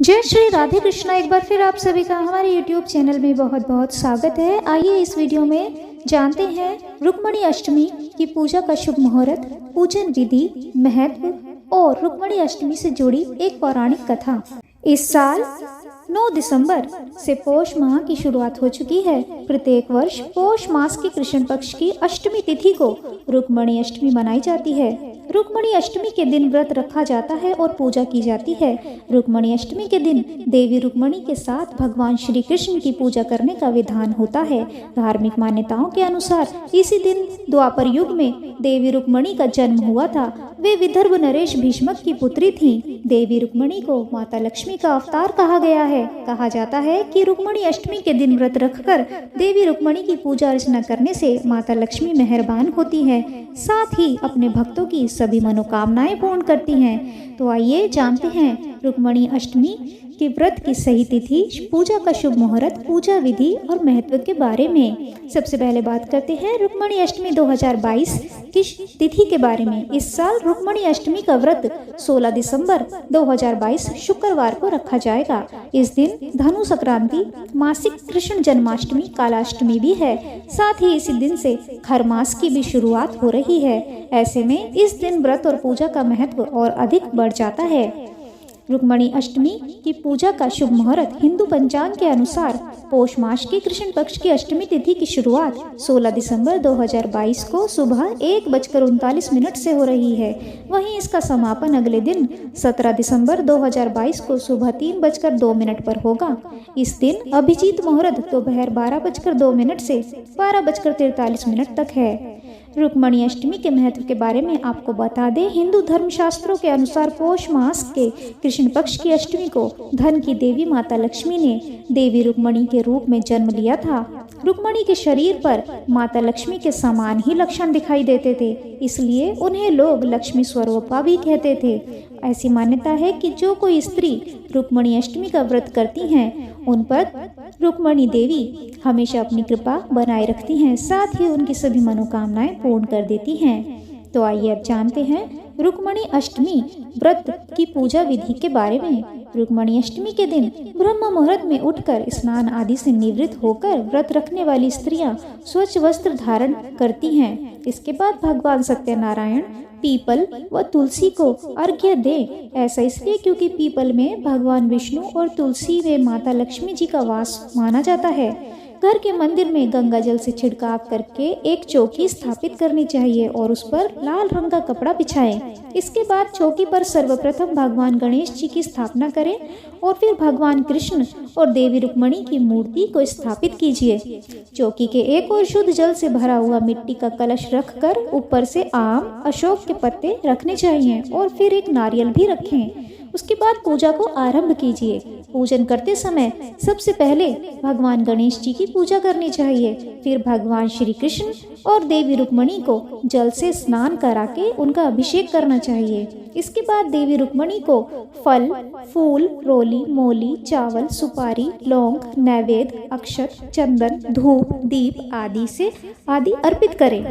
जय श्री राधे कृष्णा। एक बार फिर आप सभी का हमारे YouTube चैनल में बहुत बहुत स्वागत है। आइए इस वीडियो में जानते हैं रुक्मिणी अष्टमी की पूजा का शुभ मुहूर्त, पूजन विधि, महत्व और रुक्मिणी अष्टमी से जुड़ी एक पौराणिक कथा। इस साल 9 दिसंबर से पौष माह की शुरुआत हो चुकी है। प्रत्येक वर्ष पौष मास की कृष्ण पक्ष की अष्टमी तिथि को रुक्मिणी अष्टमी मनाई जाती है। रुक्मिणी अष्टमी के दिन व्रत रखा जाता है और पूजा की जाती है। रुक्मिणी अष्टमी के दिन देवी रुक्मिणी के साथ भगवान श्री कृष्ण की पूजा करने का विधान होता है। धार्मिक मान्यताओं के अनुसार इसी दिन द्वापर युग में देवी रुक्मिणी का जन्म हुआ था। वे विदर्भ नरेश भीष्मक की पुत्री थीं। देवी रुक्मिणी को माता लक्ष्मी का अवतार कहा गया है। कहा जाता है कि रुक्मिणी अष्टमी के दिन व्रत रखकर देवी रुक्मिणी की पूजा अर्चना करने से माता लक्ष्मी मेहरबान होती है, साथ ही अपने भक्तों की सभी मनोकामनाएं पूर्ण करती हैं। तो आइए जानते हैं रुक्मिणी अष्टमी के व्रत की सही तिथि, पूजा का शुभ मुहूर्त, पूजा विधि और महत्व के बारे में। सबसे पहले बात करते हैं रुक्मिणी अष्टमी 2022 की तिथि के बारे में। इस साल रुक्मिणी अष्टमी का व्रत 16 दिसंबर 2022 शुक्रवार को रखा जाएगा। इस दिन धनु संक्रांति, मासिक कृष्ण जन्माष्टमी, कालाष्टमी भी है। साथ ही इसी दिन से खर मास की भी शुरुआत हो रही है। ऐसे में इस दिन व्रत और पूजा का महत्व और अधिक बढ़ जाता है। रुक्मिणी अष्टमी की पूजा का शुभ मुहूर्त हिंदू पंचांग के अनुसार पौष मास की कृष्ण पक्ष की अष्टमी तिथि की शुरुआत 16 दिसंबर 2022 को सुबह 1:39 से हो रही है। वहीं इसका समापन अगले दिन 17 दिसंबर 2022 को सुबह 3:02 पर होगा। इस दिन अभिजीत मुहूर्त दोपहर 12:02 से 12:43 तक है। रुक्मिणी अष्टमी के महत्व के बारे में आपको बता दें, हिंदू धर्मशास्त्रों के अनुसार पौष मास के कृष्ण पक्ष की अष्टमी को धन की देवी माता लक्ष्मी ने देवी रुक्मिणी के रूप में जन्म लिया था। रुक्मिणी के शरीर पर माता लक्ष्मी के समान ही लक्षण दिखाई देते थे, इसलिए उन्हें लोग लक्ष्मी स्वरूपा भी कहते थे। ऐसी मान्यता है कि जो कोई स्त्री रुक्मिणी अष्टमी का व्रत करती हैं, उन पर रुक्मिणी देवी हमेशा अपनी कृपा बनाए रखती हैं, साथ ही उनकी सभी मनोकामनाएं पूर्ण कर देती हैं। तो आइए अब जानते हैं रुक्मिणी अष्टमी व्रत की पूजा विधि के बारे में। रुक्मिणी अष्टमी के दिन ब्रह्म मुहूर्त में उठकर स्नान आदि से निवृत्त होकर व्रत रखने वाली स्त्रियां स्वच्छ वस्त्र धारण करती हैं। इसके बाद भगवान सत्यनारायण, पीपल व तुलसी को अर्घ्य दें। ऐसा इसलिए क्योंकि पीपल में भगवान विष्णु और तुलसी में माता लक्ष्मी जी का वास माना जाता है। घर के मंदिर में गंगा जल से छिड़काव करके एक चौकी स्थापित करनी चाहिए और उस पर लाल रंग का कपड़ा बिछाएं। इसके बाद चौकी पर सर्वप्रथम भगवान गणेश जी की स्थापना करें और फिर भगवान कृष्ण और देवी रुक्मिणी की मूर्ति को स्थापित कीजिए। चौकी के एक ओर शुद्ध जल से भरा हुआ मिट्टी का कलश रखकर ऊपर से आम, अशोक के पत्ते रखने चाहिए और फिर एक नारियल भी रखें। उसके बाद पूजा को आरंभ कीजिए। पूजन करते समय सबसे पहले भगवान गणेश जी की पूजा करनी चाहिए, फिर भगवान श्री कृष्ण और देवी रुक्मिणी को जल से स्नान करा के उनका अभिषेक करना चाहिए। इसके बाद देवी रुक्मिणी को फल, फूल, रोली, मोली, चावल, सुपारी, लौंग, नैवेद्य, अक्षत, चंदन, धूप, दीप आदि अर्पित करें।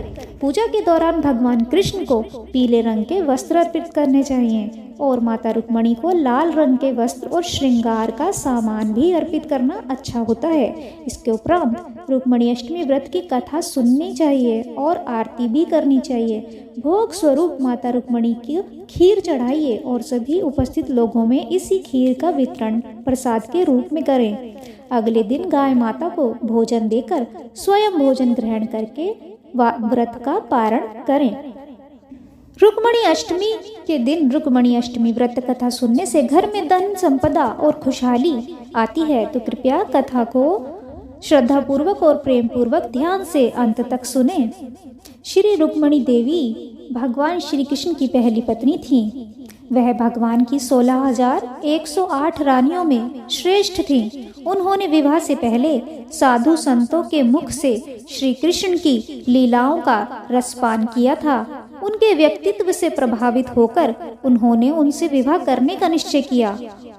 पूजा के दौरान भगवान कृष्ण को पीले रंग के वस्त्र अर्पित करने चाहिए और माता रुक्मिणी को लाल रंग के वस्त्र और श्रृंगार का सामान भी अर्पित करना अच्छा होता है। इसके उपरांत रुक्मिणी अष्टमी व्रत की कथा सुननी चाहिए और आरती भी करनी चाहिए। भोग स्वरूप माता रुक्मिणी की खीर चढ़ाइए और सभी उपस्थित लोगों में इसी खीर का वितरण प्रसाद के रूप में करें। अगले दिन गाय माता को भोजन देकर स्वयं भोजन ग्रहण करके व्रत का पारण करें। रुक्मिणी अष्टमी के दिन रुक्मिणी अष्टमी व्रत कथा सुनने से घर में धन संपदा और खुशहाली आती है। तो कृपया कथा को श्रद्धा पूर्वक और प्रेम पूर्वक ध्यान से अंत तक सुने। श्री रुक्मिणी देवी भगवान श्री कृष्ण की पहली पत्नी थी। वह भगवान की 16,108 रानियों में श्रेष्ठ थी। उन्होंने विवाह से पहले साधु संतों के मुख से श्री कृष्ण की लीलाओं का रसपान किया था। उनके व्यक्तित्व से प्रभावित होकर उन्होंने उनसे विवाह करने का निश्चय किया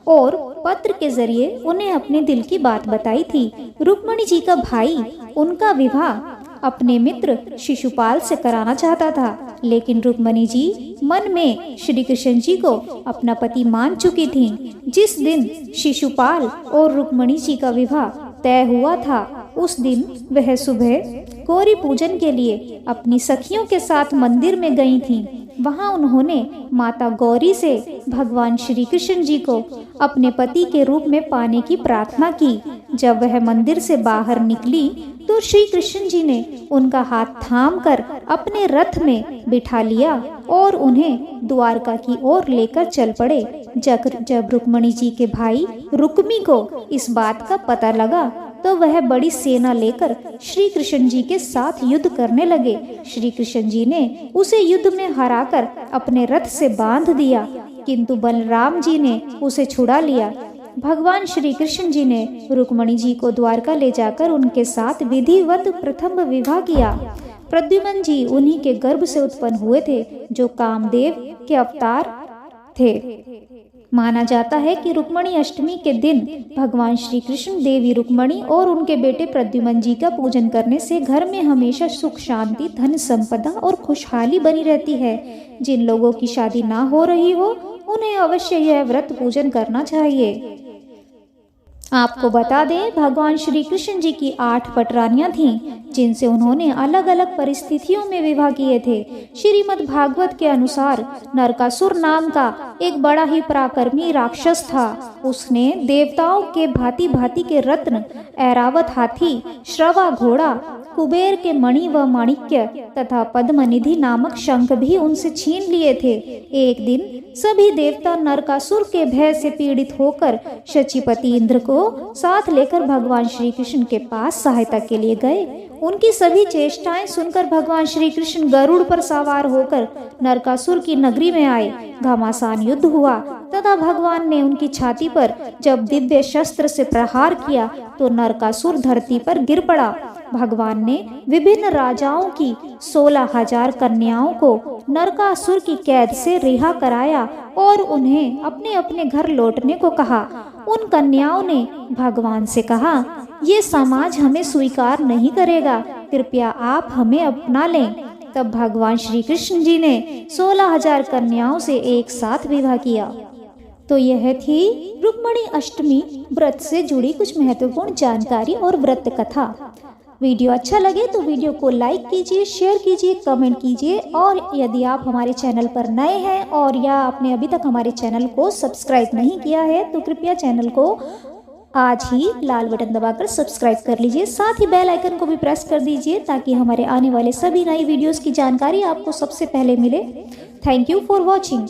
और पत्र के जरिए उन्हें अपने दिल की बात बताई थी। रुक्मिणी जी का भाई उनका विवाह अपने मित्र शिशुपाल से कराना चाहता था, लेकिन रुक्मणी जी मन में श्री कृष्ण जी को अपना पति मान चुकी थीं। जिस दिन शिशुपाल और रुक्मणी जी का विवाह तय हुआ था, उस दिन वह सुबह गौरी पूजन के लिए अपनी सखियों के साथ मंदिर में गई थीं। वहां उन्होंने माता गौरी से भगवान श्री कृष्ण जी को अपने पति के रूप में पाने की प्रार्थना की। जब वह मंदिर से बाहर निकली तो श्री कृष्ण जी ने उनका हाथ थामकर अपने रथ में बिठा लिया और उन्हें द्वारका की ओर लेकर चल पड़े। जब रुक्मणी जी के भाई रुक्मी को इस बात का पता लगा तो वह बड़ी सेना लेकर श्री कृष्ण जी के साथ युद्ध करने लगे। श्री कृष्ण जी ने उसे युद्ध में हराकर अपने रथ से बांध दिया, किंतु बलराम जी ने उसे छुड़ा लिया। भगवान श्री कृष्ण जी ने रुक्मणी जी को द्वारका ले जाकर उनके साथ विधिवत प्रथम विवाह किया। प्रद्युम्न जी उन्हीं के गर्भ से उत्पन्न हुए थे, जो कामदेव के अवतार थे। माना जाता है कि रुक्मणी अष्टमी के दिन भगवान श्री कृष्ण देवी रुक्मणी और उनके बेटे प्रद्युम्न जी का पूजन करने से घर में हमेशा सुख शांति, धन संपदा और खुशहाली बनी रहती है। जिन लोगों की शादी ना हो रही हो, उन्हें अवश्य यह व्रत पूजन करना चाहिए। आपको बता दें, भगवान श्री कृष्ण जी की 8 पटरानियां थीं, जिनसे उन्होंने अलग अलग परिस्थितियों में विवाह किए थे। श्रीमद् भागवत के अनुसार नरकासुर नाम का एक बड़ा ही पराक्रमी राक्षस था। उसने देवताओं के भांति भांति के रत्न, ऐरावत हाथी, श्रवा घोड़ा, कुबेर के मणि व माणिक्य तथा पद्मनिधि नामक शंख भी उनसे छीन लिए थे। एक दिन सभी देवता नरकासुर के भय से पीड़ित होकर शचीपति इंद्र को साथ लेकर भगवान श्री कृष्ण के पास सहायता के लिए गए। उनकी सभी चेष्टाएं सुनकर भगवान श्री कृष्ण गरुड़ पर सवार होकर नरकासुर की नगरी में आए। घमासान युद्ध हुआ तथा भगवान ने उनकी छाती पर जब दिव्य शस्त्र से प्रहार किया तो नरकासुर धरती पर गिर पड़ा। भगवान ने विभिन्न राजाओं की 16,000 कन्याओं को नरकासुर की कैद से रिहा कराया और उन्हें अपने अपने घर लौटने को कहा। उन कन्याओं ने भगवान से कहा, ये समाज हमें स्वीकार नहीं करेगा, कृपया आप हमें अपना लें। तब भगवान श्री कृष्ण जी ने 16,000 कन्याओं से एक साथ विवाह किया। तो यह थी रुक्मणी अष्टमी व्रत से जुड़ी कुछ महत्वपूर्ण जानकारी और व्रत कथा। वीडियो अच्छा लगे तो वीडियो को लाइक कीजिए, शेयर कीजिए, कमेंट कीजिए और यदि आप हमारे चैनल पर नए हैं और या आपने अभी तक हमारे चैनल को सब्सक्राइब नहीं किया है तो कृपया चैनल को आज ही लाल बटन दबाकर सब्सक्राइब कर लीजिए। साथ ही बेल आइकन को भी प्रेस कर दीजिए ताकि हमारे आने वाले सभी नई वीडियोस की जानकारी आपको सबसे पहले मिले। Thank you for watching.